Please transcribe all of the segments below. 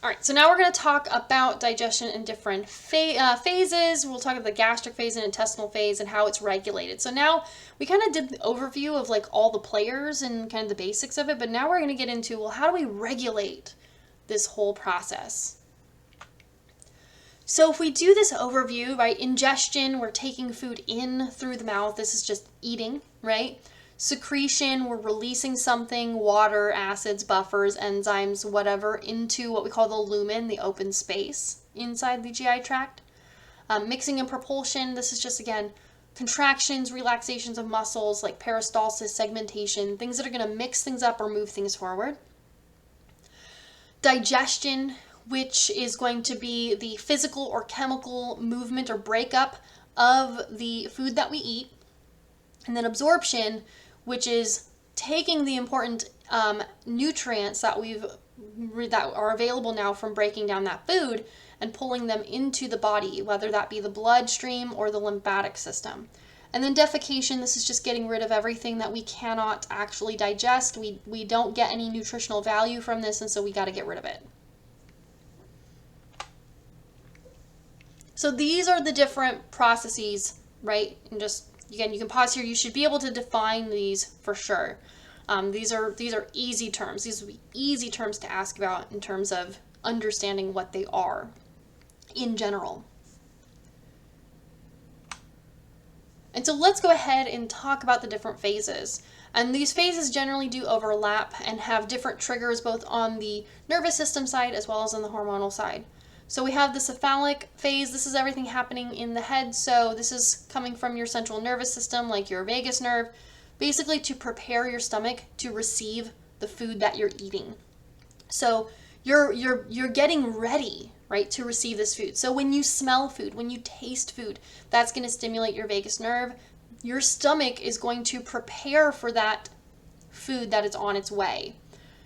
All right, so now we're going to talk about digestion in different phases. We'll talk about the gastric phase and intestinal phase and how it's regulated. So now we kind of did the overview of like all the players and kind of the basics of it, but now we're going to get into, well, how do we regulate this whole process? So if we do this overview, right, ingestion, we're taking food in through the mouth. This is just eating, right? Secretion, we're releasing something, water, acids, buffers, enzymes, whatever, into what we call the lumen, the open space inside the GI tract. Mixing and propulsion, this is just, again, contractions, relaxations of muscles like peristalsis, segmentation, things that are going to mix things up or move things forward. Digestion, which is going to be the physical or chemical movement or breakup of the food that we eat. And then absorption, which is taking the important nutrients that are available now from breaking down that food and pulling them into the body, whether that be the bloodstream or the lymphatic system. And then defecation, this is just getting rid of everything that we cannot actually digest. We don't get any nutritional value from this, and so we got to get rid of it. So these are the different processes, right? And just, again, you can pause here. You should be able to define these for sure. These are easy terms. These will be easy terms to ask about in terms of understanding what they are in general. And so let's go ahead and talk about the different phases. And these phases generally do overlap and have different triggers both on the nervous system side as well as on the hormonal side. So we have the cephalic phase. This is everything happening in the head. So this is coming from your central nervous system, like your vagus nerve, basically to prepare your stomach to receive the food that you're eating. So you're getting ready, right, to receive this food. So when you smell food, when you taste food, that's going to stimulate your vagus nerve. Your stomach is going to prepare for that food that is on its way,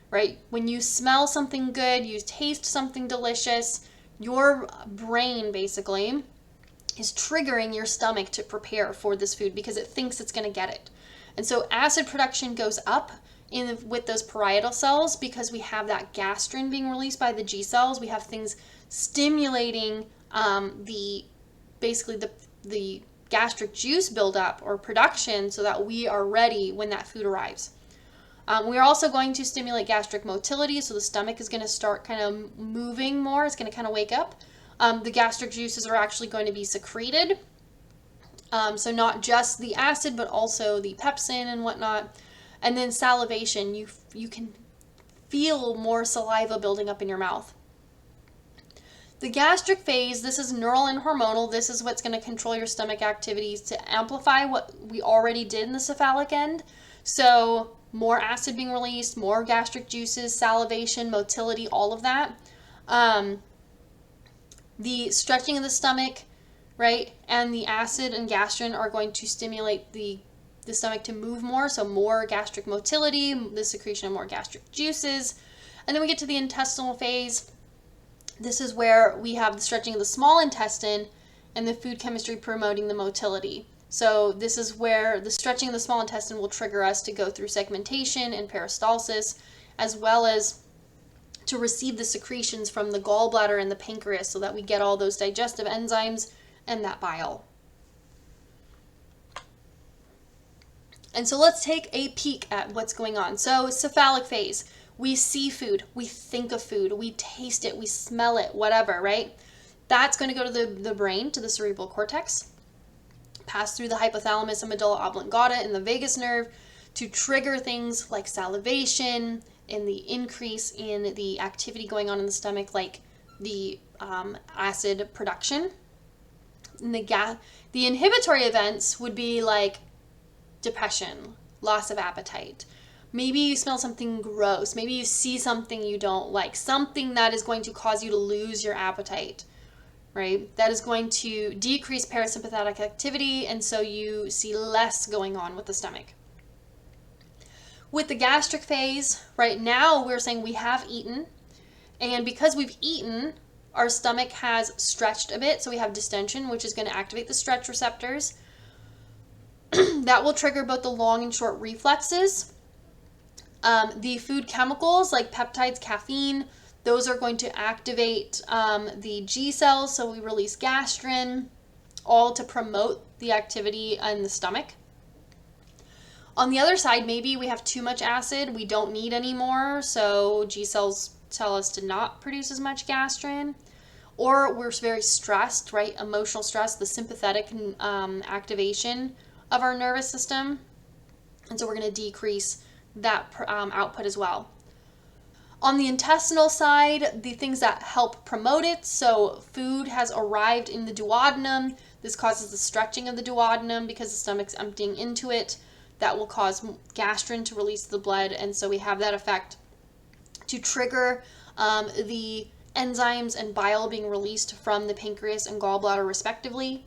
right? When you smell something good, you taste something delicious, your brain basically is triggering your stomach to prepare for this food because it thinks it's going to get it. And so acid production goes up with those parietal cells because we have that gastrin being released by the G cells. We have things stimulating the gastric juice buildup or production so that we are ready when that food arrives. We're also going to stimulate gastric motility, so the stomach is going to start kind of moving more. It's going to kind of wake up. The gastric juices are actually going to be secreted. So not just the acid, but also the pepsin and whatnot. And then salivation, you can feel more saliva building up in your mouth. The gastric phase, this is neural and hormonal. This is what's going to control your stomach activities to amplify what we already did in the cephalic end. So more acid being released, more gastric juices, salivation, motility, all of that. The stretching of the stomach, right, and the acid and gastrin are going to stimulate the stomach to move more, so more gastric motility, the secretion of more gastric juices. And then we get to the intestinal phase. This is where we have the stretching of the small intestine and the food chemistry promoting the motility. So this is where the stretching of the small intestine will trigger us to go through segmentation and peristalsis, as well as to receive the secretions from the gallbladder and the pancreas so that we get all those digestive enzymes and that bile. And so let's take a peek at what's going on. So cephalic phase, we see food, we think of food, we taste it, we smell it, whatever, right? That's going to go to the brain, to the cerebral cortex, pass through the hypothalamus and medulla oblongata and the vagus nerve to trigger things like salivation and the increase in the activity going on in the stomach, like the acid production. And the inhibitory events would be like depression, loss of appetite. Maybe you smell something gross. Maybe you see something you don't like, something that is going to cause you to lose your appetite, right? That is going to decrease parasympathetic activity, and so you see less going on with the stomach. With the gastric phase, right now we're saying we have eaten, and because we've eaten, our stomach has stretched a bit, so we have distension, which is going to activate the stretch receptors. That will trigger both the long and short reflexes. The food chemicals like peptides, caffeine, Those are going to activate the G cells, so we release gastrin, all to promote the activity in the stomach. On the other side, maybe we have too much acid, we don't need any more, so G cells tell us to not produce as much gastrin. Or we're very stressed, right? Emotional stress, the sympathetic activation of our nervous system. And so we're going to decrease that output as well. On the intestinal side, the things that help promote it, so food has arrived in the duodenum. This causes the stretching of the duodenum because the stomach's emptying into it. That will cause gastrin to release the blood, and so we have that effect to trigger the enzymes and bile being released from the pancreas and gallbladder respectively.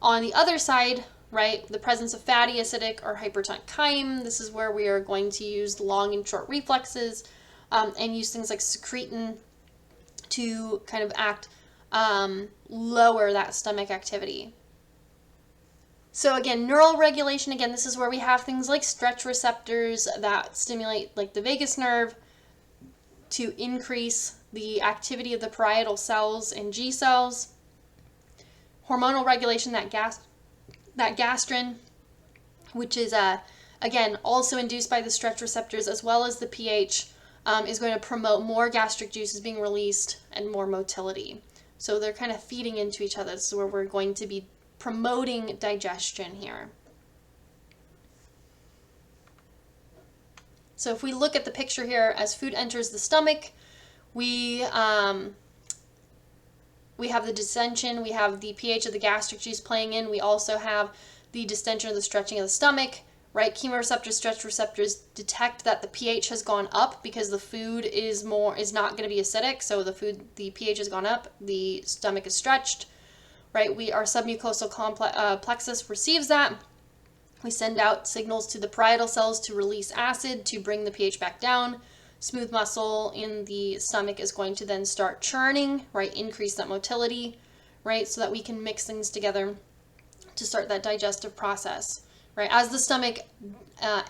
On the other side, right, the presence of fatty, acidic, or hypertonic chyme, this is where we are going to use long and short reflexes and use things like secretin to kind of act lower that stomach activity. So again, neural regulation, again, this is where we have things like stretch receptors that stimulate like the vagus nerve to increase the activity of the parietal cells and G cells. Hormonal regulation, that gastrin, which is again also induced by the stretch receptors as well as the pH, is going to promote more gastric juices being released and more motility. So they're kind of feeding into each other. This is where we're going to be promoting digestion here. So if we look at the picture here, as food enters the stomach, we have the distension, we have the pH of the gastric juice playing in, we also have the distension or the stretching of the stomach, right? Chemoreceptors, stretch receptors detect that the pH has gone up because the food is not going to be acidic, so the pH has gone up, the stomach is stretched, right? Our submucosal plexus receives that. We send out signals to the parietal cells to release acid to bring the pH back down. Smooth muscle in the stomach is going to then start churning, right? Increase that motility, right? So that we can mix things together to start that digestive process, right? As the stomach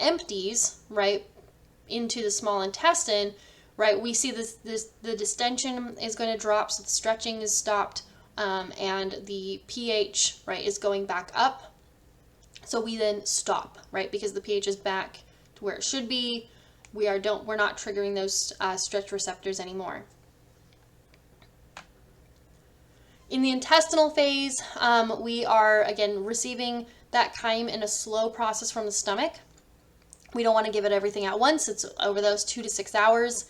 empties, right, into the small intestine, right, we see the distension is going to drop, so the stretching is stopped, and the pH, right, is going back up. So we then stop, right, because the pH is back to where it should be. We're not triggering those stretch receptors anymore. In the intestinal phase, we are again receiving that chyme in a slow process from the stomach. We don't want to give it everything at once. It's over those 2 to 6 hours.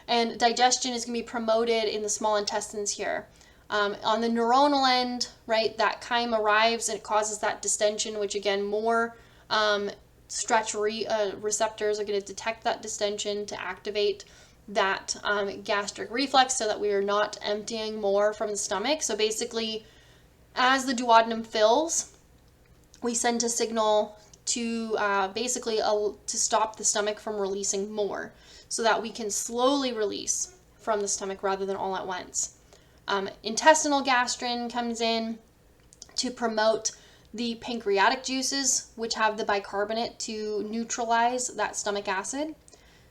And digestion is going to be promoted in the small intestines here. On the neuronal end, right, that chyme arrives and it causes that distension, which again, more stretch receptors are going to detect that distension to activate that gastric reflex so that we are not emptying more from the stomach. So basically, as the duodenum fills, we send a signal to to stop the stomach from releasing more so that we can slowly release from the stomach rather than all at once. Intestinal gastrin comes in to promote the pancreatic juices, which have the bicarbonate to neutralize that stomach acid.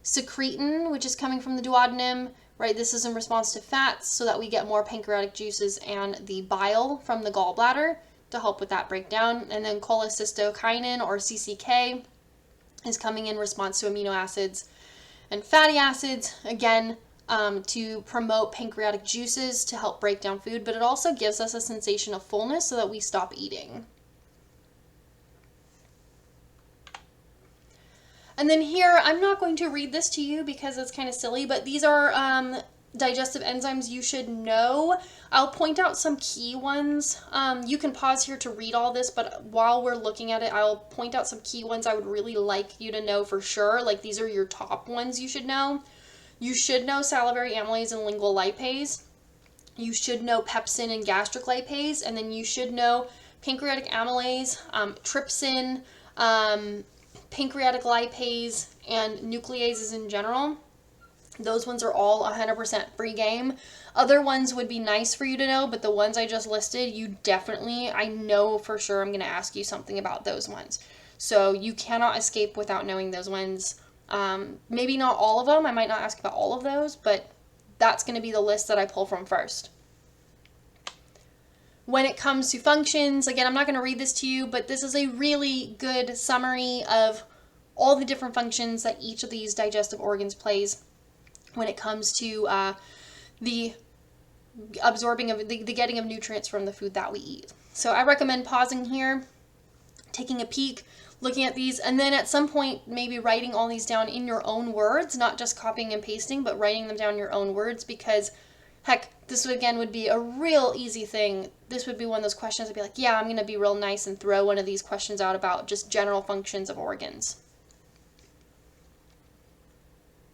Secretin, which is coming from the duodenum, right? This is in response to fats so that we get more pancreatic juices, and the bile from the gallbladder to help with that breakdown. And then cholecystokinin, or CCK, is coming in response to amino acids and fatty acids, again, to promote pancreatic juices to help break down food, but it also gives us a sensation of fullness so that we stop eating. And then here, I'm not going to read this to you because it's kind of silly, but these are digestive enzymes you should know. I'll point out some key ones. You can pause here to read all this, but while we're looking at it, I'll point out some key ones I would really like you to know for sure. Like, these are your top ones you should know. You should know salivary amylase and lingual lipase. You should know pepsin and gastric lipase, and then you should know pancreatic amylase, trypsin, pancreatic lipase, and nucleases in general. Those ones are all 100% free game. Other ones would be nice for you to know, but the ones I just listed, I know for sure I'm going to ask you something about those ones. So you cannot escape without knowing those ones. Maybe not all of them. I might not ask about all of those, but that's going to be the list that I pull from first. When it comes to functions, again, I'm not going to read this to you, but this is a really good summary of all the different functions that each of these digestive organs plays when it comes to the absorbing of the getting of nutrients from the food that we eat. So I recommend pausing here, taking a peek, looking at these, and then at some point maybe writing all these down in your own words, not just copying and pasting, but writing them down in your own words, because heck, this again would be a real easy thing. This would be one of those questions I'd be like, yeah, I'm going to be real nice and throw one of these questions out about just general functions of organs.